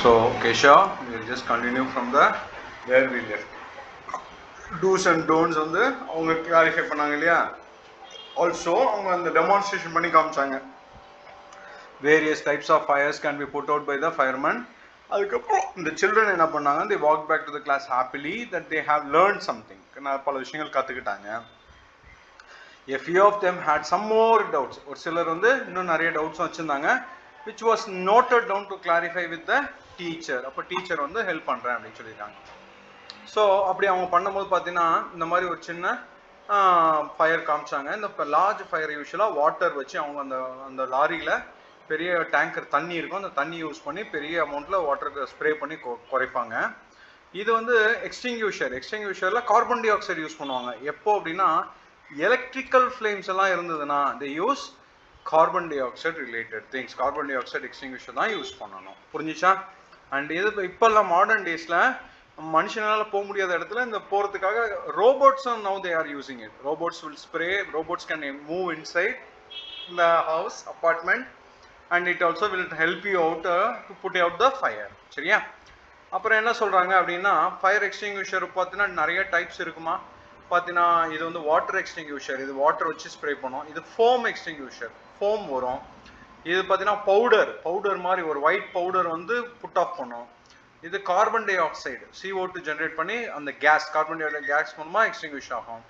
So, Kesha, we'll just continue from the where we left. Do's and don'ts வந்து அவங்க clarify பண்ணாங்க இல்லையா. Also அவங்க அந்த டெமான்ஸ்ட்ரேஷன் பண்ணி காமிச்சாங்க. Various types of fires can be put out by the fireman. அதுக்கப்புறம் இந்த சில்ட்ரன் என்ன பண்ணாங்க, they walked back to the class happily that they have learned something. பல விஷயங்கள் கற்றுக்கிட்டாங்க. A few of them had some more doubts. ஒரு சிலர் வந்து இன்னும் நிறைய டவுட்ஸும் வச்சுருந்தாங்க, which was noted down to clarify with the teacher. அப்போ டீச்சர் வந்து ஹெல்ப் பண்ணுறேன் அப்படின்னு சொல்லியிருக்காங்க. ஸோ அப்படி அவங்க பண்ணும்போது பார்த்தீங்கன்னா இந்த மாதிரி ஒரு சின்ன ஃபயர் காமிச்சாங்க. இந்த லார்ஜ் ஃபயர் யூஸ்வலாக வாட்டர் வச்சு அவங்க அந்த அந்த லாரியில் பெரிய டேங்கர் தண்ணி இருக்கும், அந்த தண்ணி யூஸ் பண்ணி பெரிய அமௌண்ட்டில் வாட்டருக்கு ஸ்ப்ரே பண்ணி குறைப்பாங்க. இது வந்து எக்ஸ்டிங்யூஷரில் கார்பன் டை ஆக்சைடு யூஸ் பண்ணுவாங்க. எப்போ அப்படின்னா எலக்ட்ரிக்கல் ஃப்ளேம்ஸ் எல்லாம் இருந்ததுன்னா they use carbon dioxide related things. Carbon dioxide extinguisher தான் யூஸ் பண்ணணும். புரிஞ்சிச்சா? அண்ட் இது இப்போல்லாம் மாடர்ன் டேஸில் மனுஷனால போக முடியாத இடத்துல இந்த போகிறதுக்காக ரோபோட்ஸும் now they are using it. Robots will spray, robots can move inside the house apartment and it also will help you out to put out the fire. சரியா? அப்புறம் என்ன சொல்கிறாங்க அப்படின்னா ஃபயர் எக்ஸ்டிங்யூஷர் பார்த்தீங்கன்னா நிறைய டைப்ஸ் இருக்குமா. பார்த்தீங்கன்னா இது வந்து வாட்டர் எக்ஸ்டிங்யூஷர், இது வாட்டர் வச்சு ஸ்ப்ரே பண்ணும். இது ஃபோம் எக்ஸ்டிங்யூஷர், ஃபோம் வரும். இது பார்த்தீங்கன்னா பவுடர் மாதிரி ஒரு ஒயிட் பவுடர் வந்து புட் ஆஃப் பண்ணும். இது carbon dioxide CO2 generate பண்ணி அந்த gas, carbon dioxide gas மூலமாக எக்ஸ்டிங்யூஷ் ஆகும்.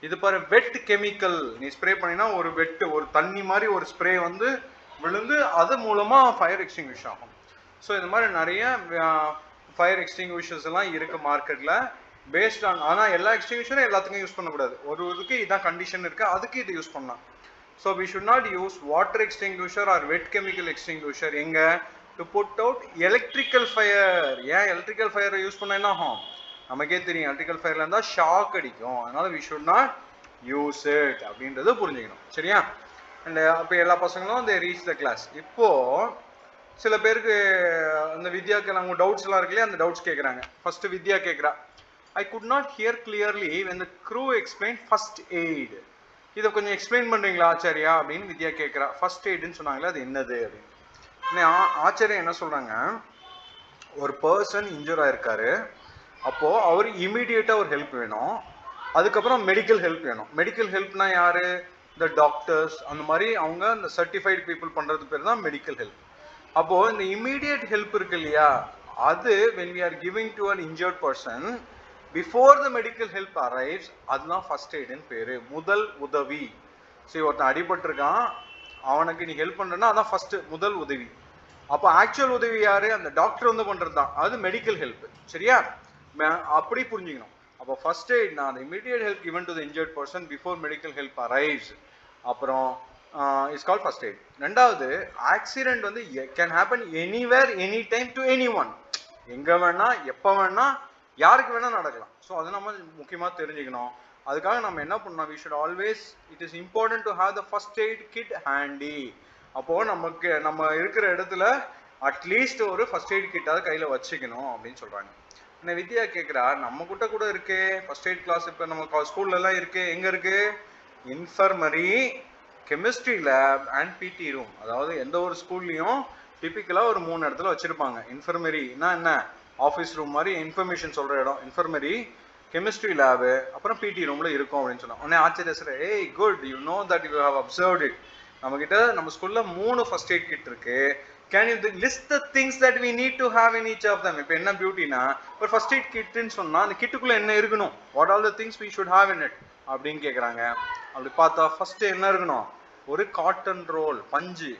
இது பாரு வெட் கெமிக்கல், நீ ஸ்ப்ரே பண்ணினா ஒரு தண்ணி மாதிரி ஒரு ஸ்ப்ரே வந்து விழுந்து அது மூலமாக ஃபயர் எக்ஸ்டிங்யூஷ் ஆகும். ஸோ இந்த மாதிரி நிறைய ஃபயர் எக்ஸ்டிங்யூஷர்ஸ் எல்லாம் இருக்குது மார்க்கெட்டில் பேஸ்ட் ஆன். ஆனால் எல்லா எக்ஸ்டிங்யூஷரும் எல்லாத்துக்கும் யூஸ் பண்ணக்கூடாது. ஒரு இதுக்கு இதான் கண்டிஷன் இருக்குது, அதுக்கு இதை யூஸ் பண்ணலாம். So we should not use water extinguisher or wet chemical extinguisher எங்கே to put out electrical fire. ஏன் எலக்ட்ரிக்கல் ஃபயரை யூஸ் பண்ண என்ன ஆகும் நமக்கே தெரியும், எலக்ட்ரிக்கல் ஃபயர்ல இருந்தால் ஷாக் அடிக்கும். அதனால we should not use it அப்படின்றது புரிஞ்சுக்கணும். சரியா? அண்ட் அப்போ எல்லா பசங்களும் அந்த ரீச் த கிளாஸ். இப்போ சில பேருக்கு அந்த வித்யாக்கு அவங்க டவுட்ஸ் எல்லாம் இருக்குல்லையே, அந்த டவுட்ஸ் கேட்குறாங்க. ஃபர்ஸ்ட் வித்யா கேட்குறா, I could not hear clearly when the crew explained first aid. இதை கொஞ்சம் எக்ஸ்பிளைன் பண்ணுறீங்களா ஆச்சாரியா அப்படின்னு வித்யா கேட்குறா. ஃபர்ஸ்ட் எய்டுன்னு சொன்னாங்களே அது என்னது அப்படின்னு. ஆச்சாரியா என்ன சொல்கிறாங்க, ஒரு பர்சன் இன்ஜூர் ஆயிருக்காரு, அப்போது அவர் இமீடியட்டாக ஒரு ஹெல்ப் வேணும். அதுக்கப்புறம் மெடிக்கல் ஹெல்ப் வேணும். மெடிக்கல் ஹெல்ப்னா யார்? இந்த டாக்டர்ஸ் அந்த மாதிரி அவங்க இந்த சர்டிஃபைடு பீப்புள் பண்ணுறது பேர் தான் மெடிக்கல் ஹெல்ப். அப்போது இந்த இமீடியட் ஹெல்ப் இருக்கு இல்லையா, அது when we are giving to an injured person before the medical help arrives, அதுதான் ஃபர்ஸ்ட் எய்டுன்னு பேர், முதல் உதவி. சரி, ஒருத்தன் அடிபட்டிருக்கான், அவனுக்கு நீ ஹெல்ப் பண்ணுறேன்னா அதான் ஃபர்ஸ்ட் முதல் உதவி. அப்போ ஆக்சுவல் உதவி யாரு? அந்த டாக்டர் வந்து பண்ணுறது தான், அது மெடிக்கல் ஹெல்ப். சரியா? அப்படி புரிஞ்சுக்கணும். அப்போ ஃபர்ஸ்ட் எய்ட்னா அந்த immediate help given to the injured person before medical help arrives, அப்புறம் இட்ஸ் கால்ட் ஃபர்ஸ்ட் எய்ட். ரெண்டாவது, ஆக்சிடென்ட் வந்து can happen anywhere any time to any one. எங்கே வேணா எப்போ வேணா யாருக்கு வேணா நடக்கலாம். ஸோ அதை நம்ம முக்கியமாக தெரிஞ்சுக்கணும். அதுக்காக நம்ம என்ன பண்ணோம், we should always, it is important to have the first aid kit handy. அப்போது நம்ம இருக்கிற இடத்துல அட்லீஸ்ட் ஒரு ஃபர்ஸ்ட் எய்ட் கிட்டாவது கையில் வச்சுக்கணும் அப்படின்னு சொல்கிறாங்க. என்ன வித்யா கேட்குறா, நம்ம கிட்ட கூட இருக்கு ஃபர்ஸ்ட் எய்ட் கிளாஸ். இப்போ நம்ம ஸ்கூல்லலாம் இருக்கு. எங்கே இருக்கு? இன்ஃபர்மரி, கெமிஸ்ட்ரி லேப் அண்ட் பிடி ரூம். அதாவது எந்த ஒரு ஸ்கூல்லையும் டிப்பிக்கலாக ஒரு 3 இடத்துல வச்சுருப்பாங்க. இன்ஃபர்மரினா என்ன, ஆஃபீஸ் ரூம் மாதிரி இன்ஃபர்மேஷன் சொல்கிற இடம். இன்ஃபர்மரி, கெமிஸ்ட்ரி லேபு, அப்புறம் பிடி ரூமில் இருக்கும் அப்படின்னு சொன்னோம். உடனே ஆச்சரிய சார், ஏய் good, you know that you have observed it. நம்மக்கிட்ட நம்ம ஸ்கூலில் 3 ஃபர்ஸ்ட் எய்ட் கிட் இருக்கு. Can you list the things that we need to have in each of them. இப்போ என்ன பியூட்டினா, ஒரு ஃபர்ஸ்ட் எய்ட் கிட்னு சொன்னால் அந்த கிட்டுக்குள்ளே என்ன இருக்கணும், what all the things we should have in it அப்படின்னு கேட்குறாங்க. அப்படி பார்த்தா ஃபர்ஸ்ட் என்ன இருக்கணும், ஒரு காட்டன் ரோல், பஞ்சு,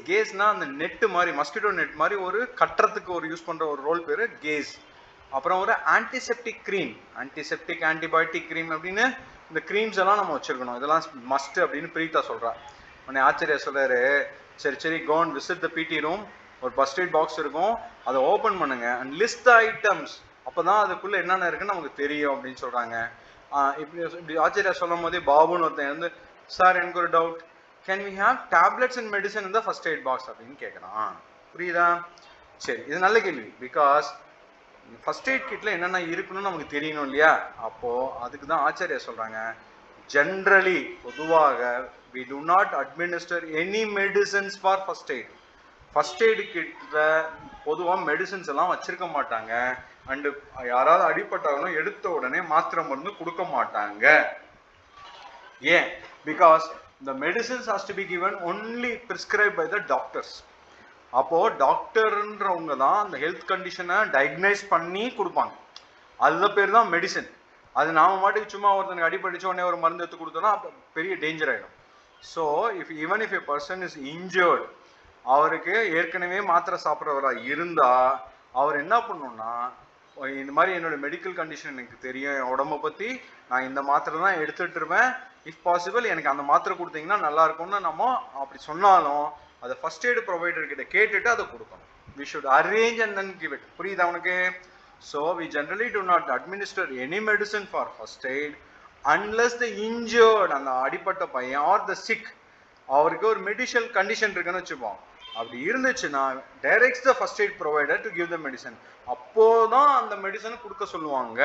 கேஸ்னா அந்த நெட்டு மாதிரி, மஸ்கிட்டோ நெட் மாதிரி ஒரு கட்டுறதுக்கு ஒரு யூஸ் பண்ணுற ஒரு ரோல் பேர் கேஸ். அப்புறம் ஒரு antiseptic cream, antiseptic antibiotic cream அப்படின்னு இந்த க்ரீம்ஸ் எல்லாம் நம்ம வச்சுருக்கணும். இதெல்லாம் மஸ்ட் அப்படின்னு பிரீதா சொல்கிறா. உடனே ஆச்சரியா சொல்கிறாரு, சரி கோ அண்ட் விசிட் த பிடி ரூம். ஒரு ஃபர்ஸ்ட் எய்ட் பாக்ஸ் இருக்கும், அதை ஓப்பன் பண்ணுங்க அண்ட் லிஸ்ட் த ஐட்டம்ஸ். அப்போ தான் அதுக்குள்ளே என்னென்ன இருக்குன்னு நமக்கு தெரியும் அப்படின்னு சொல்கிறாங்க. இப்படி ஆச்சரியா சொல்லும் போதே பாபுன்னு ஒருத்தன் வந்து, சார் எனக்கு ஒரு doubt, can we have tablets and medicine இந்த ஃபர்ஸ்ட் எய்ட் பாக்ஸ் அப்படின்னு கேட்குறான். புரியுதா? சரி, இது நல்ல கேள்வி. பிகாஸ் ஃபர்ஸ்ட் எய்ட் கிட்ல என்னென்ன இருக்குன்னு நமக்கு தெரியணும் இல்லையா. அப்போது அதுக்கு தான் ஆச்சாரியா சொல்கிறாங்க, ஜென்ரலி பொதுவாக we do not administer any medicines for first aid. First aid கிட்ல பொதுவாக மெடிசின்ஸ் எல்லாம் வச்சிருக்க மாட்டாங்க. அண்டு யாராவது அடிபட்டாலும் எடுத்த உடனே மாத்திரை மருந்து கொடுக்க மாட்டாங்க. ஏன்? Because the medicines has to be given only prescribed by the doctors. அப்போ டாக்டர்ன்றவங்க தான் அந்த ஹெல்த் கண்டிஷனை டயக்னைஸ் பண்ணி கொடுப்பாங்க. அதுதான் பேர் தான் மெடிசன். அது நாம மாட்டுக்கு சும்மா ஒருத்தனுக்கு அடிபடிச்ச உடனே ஒரு மருந்து எடுத்து கொடுத்தோம்னா பெரிய டேஞ்சர் ஆகிடும். So even if a person is injured, அவருக்கு ஏற்கனவே மாத்திரை சாப்பிட்றவரா இருந்தா அவர் என்ன பண்ணணும்னா, இந்த மாதிரி என்னோட மெடிக்கல் கண்டிஷன் எனக்கு தெரியும், என் உடம்பை பற்றி நான் இந்த மாத்திரை தான் எடுத்துட்டு இருப்பேன், இஃப் பாசிபிள் எனக்கு அந்த மாத்திரை கொடுத்தீங்கன்னா நல்லா இருக்கும்னு நம்ம அப்படி சொன்னாலும் அதை ஃபர்ஸ்ட் எய்டு ப்ரொவைடர் கிட்ட கேட்டுட்டு அதை கொடுக்கணும். We should arrange and then give it. புரியுது அவனுக்கு? So we generally do not administer any medicine for first aid unless the injured, அந்த அடிப்பட்ட பையன் ஆர் த சிக், அவருக்கு ஒரு மெடிக்கல் கண்டிஷன் இருக்குன்னு வச்சுப்போம். அப்படி இருந்துச்சுன்னா directs the first eight provider to give the medicine. அப்போதான் அந்த மெடிசனை கொடுக்க சொல்லுவாங்க.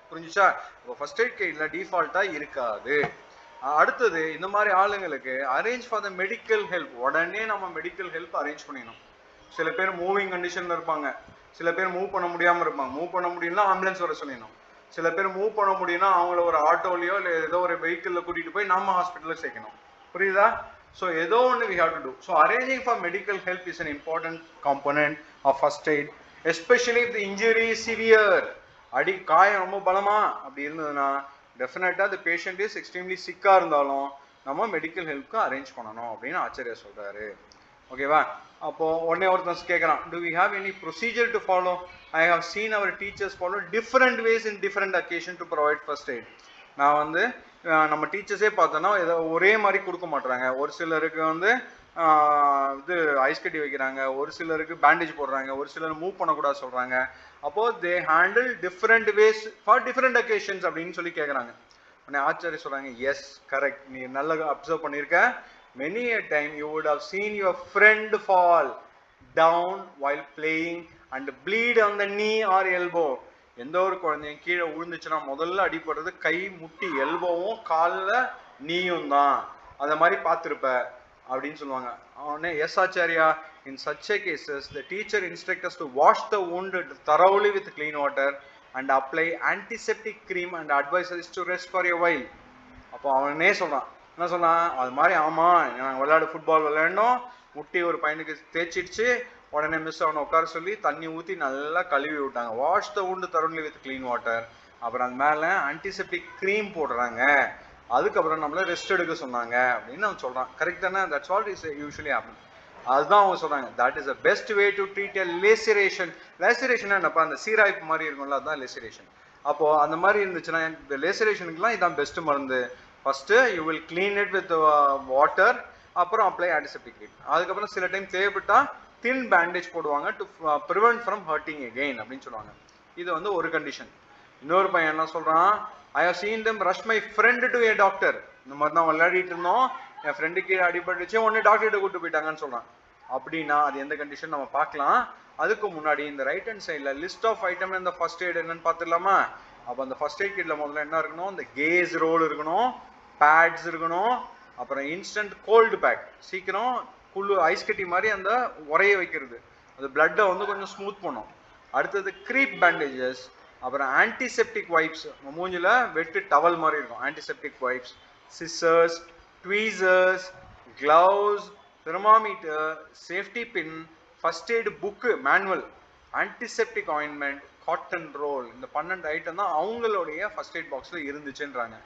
புரிஞ்சுச்சா? இப்போ ஃபர்ஸ்ட் எய்ட் கிட்ல டிஃபால்ட்டா இருக்காது. அடுத்தது இந்த மாதிரி ஆளுங்களுக்கு arrange for the medical help. உடனே நம்ம மெடிக்கல் ஹெல்ப் அரேஞ்ச் பண்ணிடணும். சில பேர் மூவிங் கண்டிஷன்ல இருப்பாங்க, சில பேர் மூவ் பண்ண முடியாம இருப்பாங்க. மூவ் பண்ண முடியும்னா ஆம்புலன்ஸ் வர சொல்லிடணும். சில பேர் மூவ் பண்ண முடியும்னா அவங்கள ஒரு ஆட்டோலயோ இல்லை ஏதோ ஒரு வெஹிக்கிள்ல கூட்டிட்டு போய் நம்ம ஹாஸ்பிட்டல்ல சேர்க்கணும். புரியுதா? So ஏதோ ஒன்று we have to do. So arranging for medical help is an important component of first aid, especially if the injury is severe. அடி காயம் ரொம்ப பலமா அப்படி இருந்ததுன்னா டெஃபினட்டா the patient is extremely sick இருந்தாலும் நம்ம மெடிக்கல் ஹெல்ப்க்கு அரேஞ்ச் பண்ணணும் அப்படின்னு ஆச்சாரியா சொல்றாரு. ஓகேவா? அப்போ உடனே ஒருத்தன் கேட்கறான், do we have any procedure to follow? I have seen our teachers follow different ways in different occasion to provide first aid. நான் வந்து நம்ம டீச்சர்ஸே பார்த்தோன்னா ஏதோ ஒரே மாதிரி கொடுக்க மாட்டுறாங்க. ஒரு சிலருக்கு வந்து இது ஐஸ் கட்டி வைக்கிறாங்க, ஒரு சிலருக்கு பேண்டேஜ் போடுறாங்க, ஒரு சிலர் மூவ் பண்ணக்கூடாது சொல்றாங்க. அப்போ they handle different ways for different occasions அப்படின்னு சொல்லி கேட்குறாங்க. உடனே ஆச்சாரிய சொல்றாங்க, எஸ் கரெக்ட், நீ நல்லா அப்சர்வ் பண்ணியிருக்க. Many a time you would have seen your friend fall down while playing and bleed on the knee or elbow. எந்த ஒரு குழந்தையும் கீழே விழுந்துச்சுன்னா முதல்ல அடிப்படுறது கை, முட்டி, எல்போவும், காலில் நீயும் தான். அதை மாதிரி பார்த்துருப்ப அப்படின்னு சொல்லுவாங்க. அவனே yes Acharya, in such a cases the teacher instructs us to wash the wound thoroughly with clean water and apply antiseptic cream and advises us to rest for a while. அப்போ அவனே சொல்றான், என்ன சொல்றான், அது மாதிரி ஆமா நாங்கள் ஃபுட்பால் விளையாடணும், முட்டி ஒரு பையனுக்கு தேய்ச்சிடுச்சு, உடனே மிஸ் அவனை உட்கார சொல்லி தண்ணி ஊற்றி நல்லா கழுவி விட்டாங்க. Wash the wound thoroughly with clean water. அப்புறம் அது மேலே ஆன்டிசெப்டிக் க்ரீம் போடுறாங்க, அதுக்கப்புறம் நம்மள ரெஸ்ட் எடுக்க சொன்னாங்க அப்படின்னு அவன் சொல்றான். கரெக்ட் தானே? That's what is usually happen. அதுதான் அவங்க சொல்றாங்க, that is the best way to treat a laceration. Laceration என்னப்பா, அந்த சீராய்ப்பு மாதிரி இருக்கும்ல, அதுதான் லேசரேஷன். அப்போ அந்த மாதிரி இருந்துச்சுன்னா இந்த லேசரேஷனுக்குலாம் இதான் பெஸ்ட் மருந்து. First you will clean it with water, அப்புறம் அப்ளை ஆன்டிசெப்டிக் க்ரீம். அதுக்கப்புறம் சில டைம் தேவைப்பட்டா தின் பேண்டேஜ் போடுவாங்க to prevent from hurting again அப்படின்னு சொல்லுவாங்க. இது வந்து ஒரு கண்டிஷன். இன்னொரு பையன் என்ன சொல்றான், I have seen them rush my friend to a doctor. இந்த மாதிரி தான் விளையாடிட்டு இருந்தோம், என் ஃப்ரெண்டுக்கு அடிபட்டுச்சு, உடனே டாக்டர்கிட்ட கூட்டு போயிட்டாங்கன்னு சொல்றான். அப்படின்னா அது எந்த கண்டிஷன் நம்ம பார்க்கலாம். அதுக்கு முன்னாடி இந்த ரைட் ஹேண்ட் சைடில் லிஸ்ட் ஆஃப் ஐட்டம் இந்த ஃபர்ஸ்ட் எய்ட் என்னன்னு பார்த்துடலாமா? அப்போ அந்த ஃபர்ஸ்ட் எய்ட் கிட்ல முதல்ல என்ன இருக்கணும், இந்த கேஸ் ரோல் இருக்கணும், பேட்ஸ் இருக்கணும், அப்புறம் இன்ஸ்டன்ட் கோல்டு பேக், சீக்கிரம் குழு ஐஸ் கட்டி மாதிரி அந்த உரைய வைக்கிறது, அது பிளட்டை வந்து கொஞ்சம் ஸ்மூத் பண்ணும். அடுத்தது க்ரீப் பேண்டேஜஸ், அப்புறம் ஆன்டிசெப்டிக் வைப்ஸ், மூஞ்சில் வெட்டு டவல் மாதிரி இருக்கும், antiseptic wipes, scissors, tweezers, gloves, thermometer, safety pin, first aid book, manual, antiseptic ointment, cotton roll. இந்த 12 ஐட்டம் தான் அவங்களுடைய ஃபர்ஸ்ட் எய்ட் பாக்ஸில் இருந்துச்சுன்றாங்க.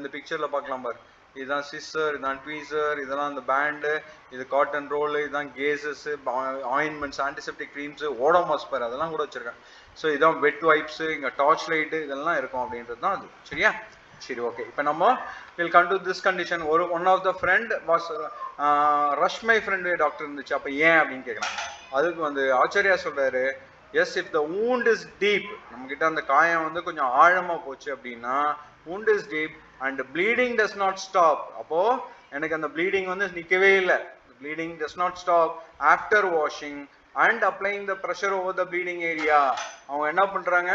இந்த பிக்சரில் பார்க்கலாம் பாரு, இதுதான் சிஸ்ஸர், இதுதான் ட்வீசர், இதெல்லாம் அந்த பேண்டு, இது காட்டன் ரோலு, இதுதான் cases, ointments, antiseptic creams, Odomos பாரு அதெல்லாம் கூட வச்சுருக்கேன். ஸோ இதான் வெட் வைப்ஸு, இங்கே டார்ச் லைட்டு, இதெல்லாம் இருக்கும் அப்படின்றது தான் அது. சரியா? சரி, ஓகே. இப்போ நம்ம will come to this condition. One of the friend was rush my friend doctor இருந்துச்சு. அப்போ ஏன் அப்படின்னு கேட்குறான். அதுக்கு வந்து ஆச்சாரியா சொல்கிறாரு, yes if the wound is deep, நம்மக்கிட்ட அந்த காயம் வந்து கொஞ்சம் ஆழமாக போச்சு அப்படின்னா, wound is deep and bleeding does not stop. அப்போ எனக்கு அந்த ப்ளீடிங் வந்து நிற்கவே இல்லை, bleeding does not stop after washing and applying the pressure over the bleeding area. அவங்க என்ன பண்ணுறாங்க,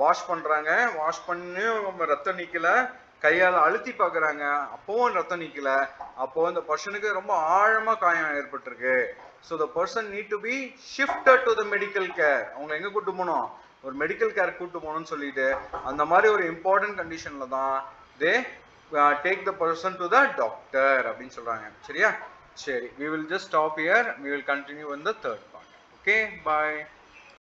வாஷ் பண்ணுறாங்க, வாஷ் பண்ணி ரத்தம் நிற்கல, கையால் அழுத்தி பார்க்குறாங்க, அப்போவும் ரத்தம் நிற்கல, அப்போ அந்த பர்சனுக்கு ரொம்ப ஆழமாக காயம் ஏற்பட்டிருக்கு. So the person need to be shifted to the medical care. அவங்க எங்கே கூட்டு போகணும், ஒரு மெடிக்கல் கேர் கூட்டு போகணும்னு சொல்லிட்டு அந்த மாதிரி ஒரு இம்பார்ட்டன்ட் கண்டிஷனில் தான் they take the person to the doctor அப்படின்னு சொல்கிறாங்க. சரியா? சரி, we will just stop here. We will continue in the third part. Okay, bye.